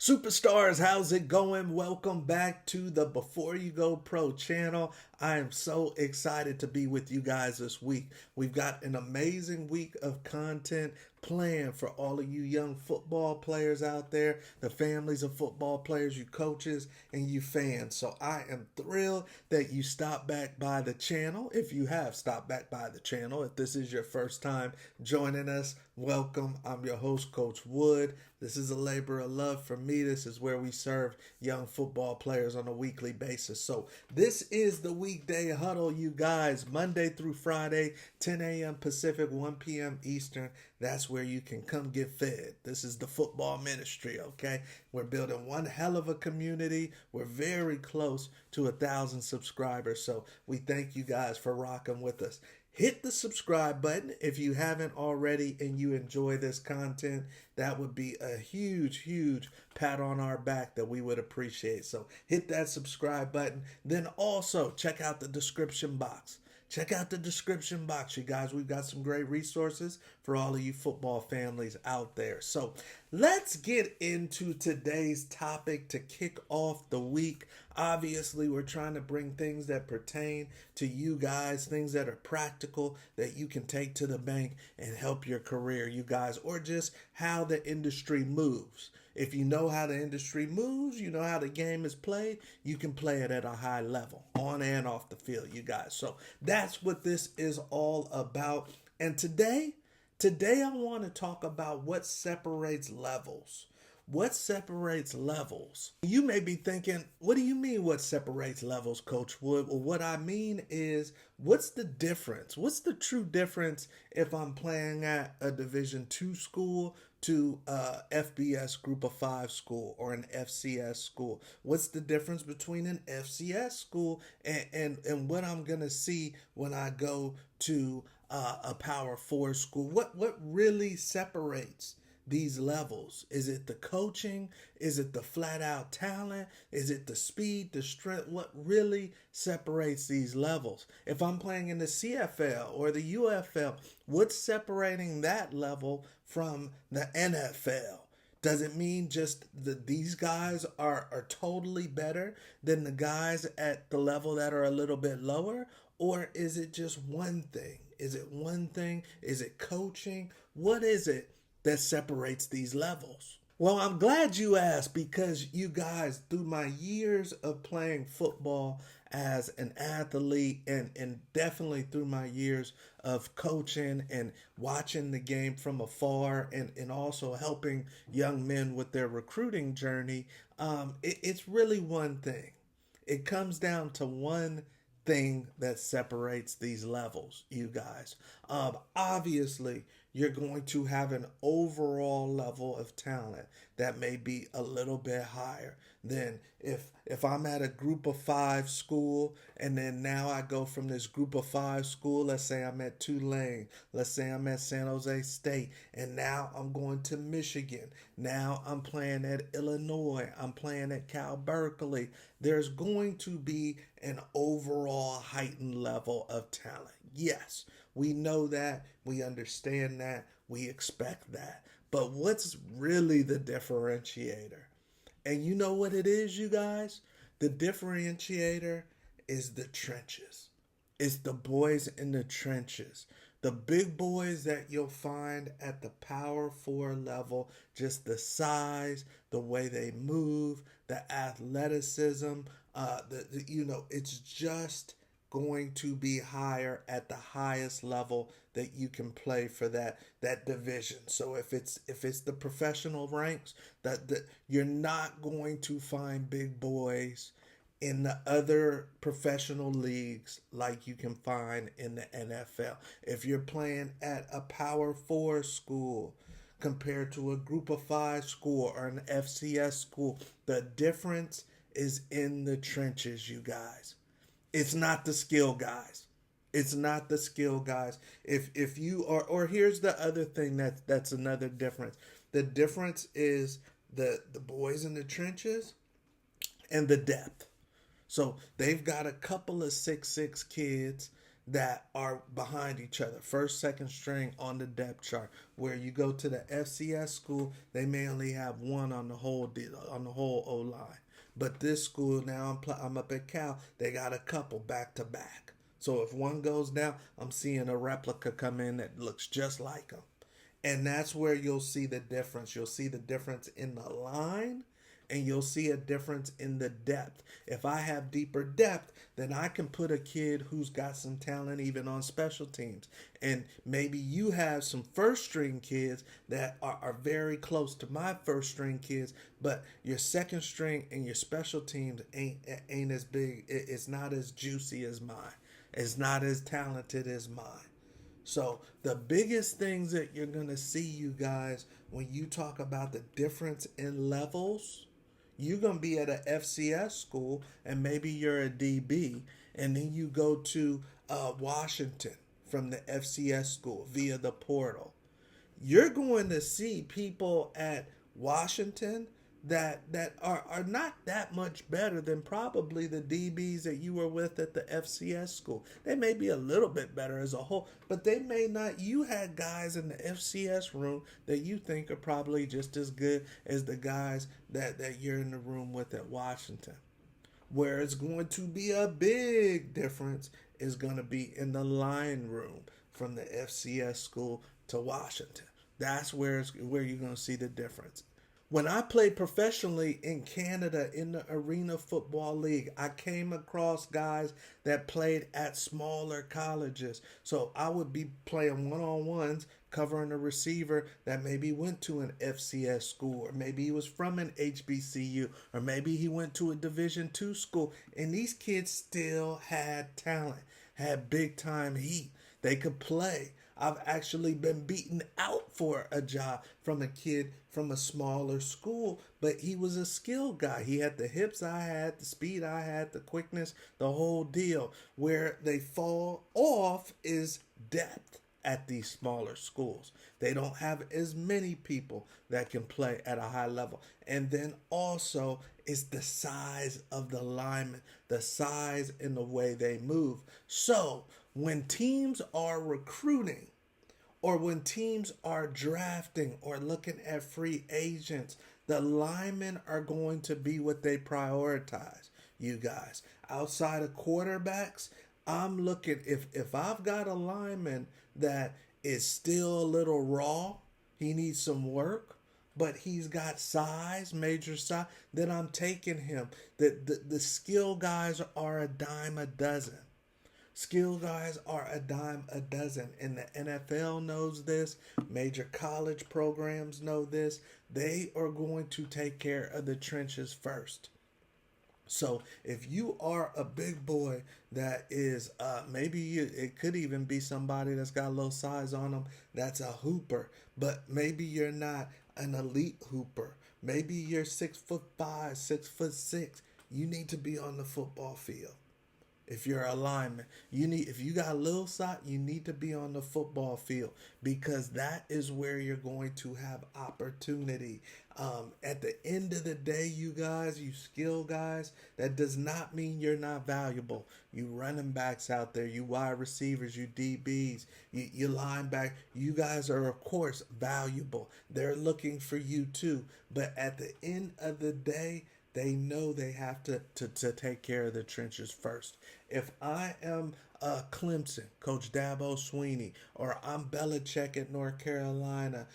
Superstars, how's it going? Welcome back to the Before You Go Pro channel. I am so excited to be with you guys this week. We've got an amazing week of content planned for all of you young football players out there, the families of football players, you coaches, and you fans. So I am thrilled that you stopped back by the channel. If you have stopped back by the channel, if this is your first time joining us, welcome. I'm your host, Coach Wood. This is a labor of love for me. This is where we serve young football players on a weekly basis. So this is the Weekday Huddle, you guys, Monday through Friday, 10 a.m. Pacific, 1 p.m. Eastern. That's where you can come get fed. This is the football ministry, okay? We're building one hell of a community. We're very close to 1,000 subscribers. So we thank you guys for rocking with us. Hit the subscribe button if you haven't already and you enjoy this content. That would be a huge pat on our back that we would appreciate. So hit that subscribe button. Then also check out the description box. Check out the description box, you guys. We've got some great resources for all of you football families out there. So let's get into today's topic to kick off the week. Obviously, we're trying to bring things that pertain to you guys, things that are practical that you can take to the bank and help your career, you guys, or just how the industry moves. If you know how the industry moves, you know how the game is played, you can play it at a high level, on and off the field, you guys. So that's what this is all about. And today I want to talk about what separates levels. What separates levels? You may be thinking, what do you mean what separates levels, Coach Wood? Well, what I mean is, what's the difference? What's the true difference if I'm playing at a Division II school to a FBS Group of 5 school or an FCS school? What's the difference between an FCS school and what I'm going to see when I go to a Power 4 school? What really separates these levels? Is it the coaching? Is it the flat out talent? Is it the speed, the strength? What really separates these levels? If I'm playing in the CFL or the UFL, what's separating that level from the NFL? Does it mean just that these guys are totally better than the guys at the level that are a little bit lower? Or is it just one thing? Is it one thing? Is it coaching? What is it that separates these levels? Well, I'm glad you asked, because you guys, through my years of playing football as an athlete and definitely through my years of coaching and watching the game from afar and also helping young men with their recruiting journey, it's really one thing. It comes down to one thing that separates these levels, you guys. Obviously, you're going to have an overall level of talent that may be a little bit higher than if I'm at a Group of 5 school, and then now I go from this Group of 5 school, let's say I'm at Tulane, let's say I'm at San Jose State, and now I'm going to Michigan, now I'm playing at Illinois, I'm playing at Cal Berkeley. There's going to be an overall heightened level of talent. Yes, we know that, we understand that, we expect that. But what's really the differentiator? And you know what it is, you guys? The differentiator is the trenches. It's the boys in the trenches. The big boys that you'll find at the Power 4 level, just the size, the way they move, the athleticism, it's just going to be higher at the highest level that you can play for that division. So if it's the professional ranks, that you're not going to find big boys in the other professional leagues like you can find in the NFL. If you're playing at a Power 4 school compared to a Group of 5 school or an FCS school, the difference is in the trenches, you guys. It's not the skill guys. It's not the skill guys. If you are, or here's the other thing that's another difference. The difference is the boys in the trenches and the depth. So they've got a couple of 6'6" kids that are behind each other, first, second string on the depth chart. Where you go to the FCS school, they may only have one on the whole O line. But this school now, I'm up at Cal, they got a couple back to back. So if one goes down, I'm seeing a replica come in that looks just like them. And that's where you'll see the difference. You'll see the difference in the line, and you'll see a difference in the depth. If I have deeper depth, then I can put a kid who's got some talent even on special teams. And maybe you have some first string kids that are very close to my first string kids, but your second string and your special teams ain't as big. It's not as juicy as mine. It's not as talented as mine. So the biggest things that you're going to see, you guys, when you talk about the difference in levels, you're going to be at a FCS school and maybe you're a DB, and then you go to Washington from the FCS school via the portal. You're going to see people at Washington that are not that much better than probably the DBs that you were with at the FCS school. They may be a little bit better as a whole, but they may not. You had guys in the FCS room that you think are probably just as good as the guys that you're in the room with at Washington. Where it's going to be a big difference is going to be in the line room from the FCS school to Washington. That's where you're going to see the difference. When I played professionally in Canada in the Arena Football League, I came across guys that played at smaller colleges. So I would be playing one-on-ones, covering a receiver that maybe went to an FCS school, or maybe he was from an HBCU, or maybe he went to a Division II school. And these kids still had talent, had big-time heat. They could play. I've actually been beaten out for a job from a kid from a smaller school, but he was a skilled guy. He had the hips I had, the speed I had, the quickness, the whole deal. Where they fall off is depth at these smaller schools. They don't have as many people that can play at a high level. And then also is the size of the linemen, the size and the way they move. So when teams are recruiting, or when teams are drafting or looking at free agents, the linemen are going to be what they prioritize, you guys. Outside of quarterbacks, I'm looking, if I've got a lineman that is still a little raw, he needs some work, but he's got size, major size, then I'm taking him. The skill guys are a dime a dozen. Skill guys are a dime a dozen, and the NFL knows this. Major college programs know this. They are going to take care of the trenches first. So if you are a big boy that is, it could even be somebody that's got a little size on them, that's a hooper, but maybe you're not an elite hooper. Maybe you're 6'5", 6'6". You need to be on the football field. If you're a lineman, if you got a little size, you need to be on the football field, because that is where you're going to have opportunity. At the end of the day, you guys, you skill guys, that does not mean you're not valuable. You running backs out there, you wide receivers, you DBs, you linebackers, you guys are of course valuable. They're looking for you too. But at the end of the day, they know they have to take care of the trenches first. If I am Clemson, Coach Dabo Swinney, or I'm Belichick at North Carolina,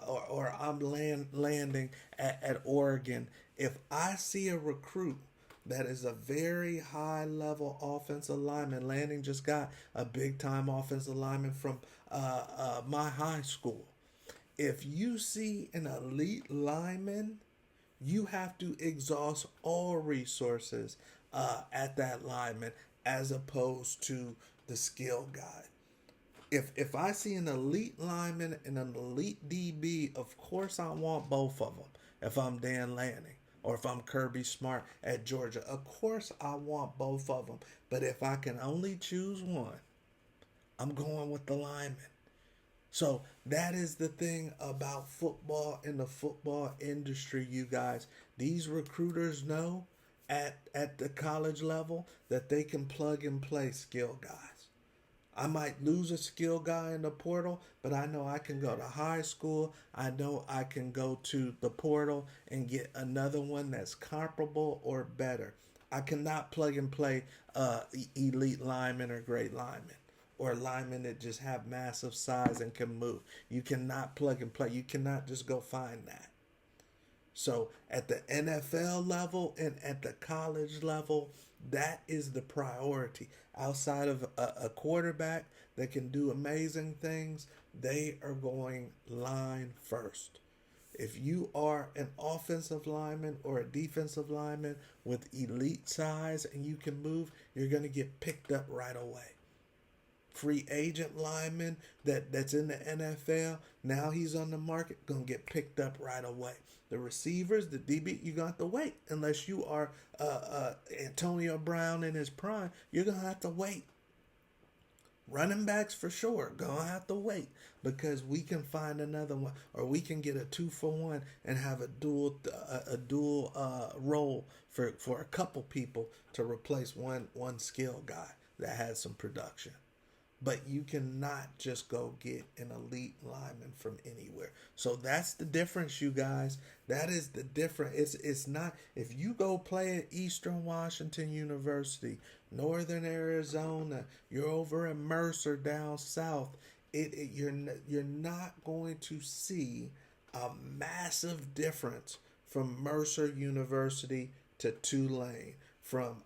or I'm landing at Oregon, if I see a recruit that is a very high level offensive lineman, Landing just got a big time offensive lineman from my high school. If you see an elite lineman, you have to exhaust all resources at that lineman as opposed to the skill guy. If I see an elite lineman and an elite DB, of course I want both of them. If I'm Dan Lanning or if I'm Kirby Smart at Georgia, of course I want both of them. But if I can only choose one, I'm going with the lineman. So that is the thing about football and the football industry, you guys. These recruiters know at the college level that they can plug and play skill guys. I might lose a skill guy in the portal, but I know I can go to high school. I know I can go to the portal and get another one that's comparable or better. I cannot plug and play elite linemen or great linemen or linemen that just have massive size and can move. You cannot plug and play. You cannot just go find that. So at the NFL level and at the college level, that is the priority. Outside of a quarterback that can do amazing things, they are going line first. If you are an offensive lineman or a defensive lineman with elite size and you can move, you're going to get picked up right away. Free agent lineman that's in the NFL, now he's on the market, gonna get picked up right away. The receivers, the DB, you're gonna have to wait unless you are Antonio Brown in his prime. You're gonna have to wait. Running backs for sure, gonna have to wait because we can find another one, or we can get a 2-for-1 and have a dual role for a couple people to replace one skill guy that has some production. But you cannot just go get an elite lineman from anywhere. So that's the difference, you guys. That is the difference. It's not, if you go play at Eastern Washington University, Northern Arizona, you're over in Mercer down south, you're not going to see a massive difference from Mercer University to Tulane, from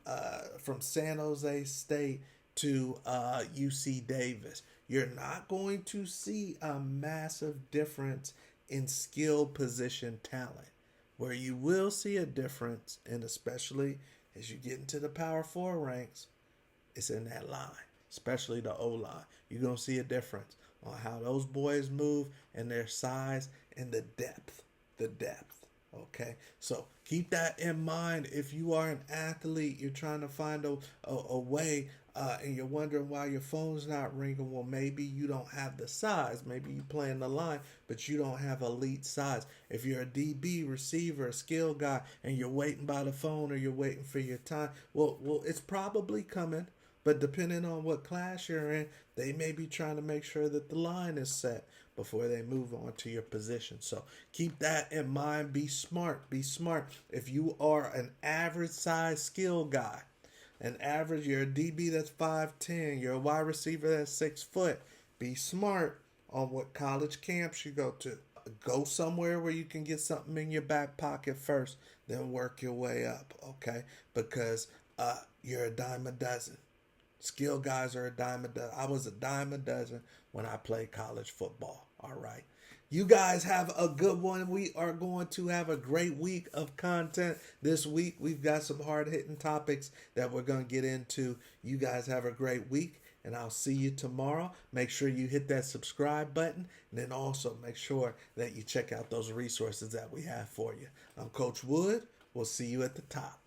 San Jose State to UC Davis. You're not going to see a massive difference in skill position talent. Where you will see a difference, and especially as you get into the Power 4 ranks, it's in that line, especially the O-line. You're going to see a difference on how those boys move and their size and the depth. Okay, so keep that in mind. If you are an athlete, you're trying to find a way, and you're wondering why your phone's not ringing. Well, maybe you don't have the size. Maybe you play in the line, but you don't have elite size. If you're a DB, receiver, a skill guy, and you're waiting by the phone or you're waiting for your time, well, it's probably coming. But depending on what class you're in, they may be trying to make sure that the line is set before they move on to your position. So keep that in mind. Be smart. If you are an average size skill guy, you're a DB that's 5'10", you're a wide receiver that's 6 foot, be smart on what college camps you go to. Go somewhere where you can get something in your back pocket first, then work your way up, okay? Because you're a dime a dozen. Skill guys are a dime a dozen. I was a dime a dozen when I played college football. All right. You guys have a good one. We are going to have a great week of content this week. We've got some hard-hitting topics that we're going to get into. You guys have a great week, and I'll see you tomorrow. Make sure you hit that subscribe button, and then also make sure that you check out those resources that we have for you. I'm Coach Wood. We'll see you at the top.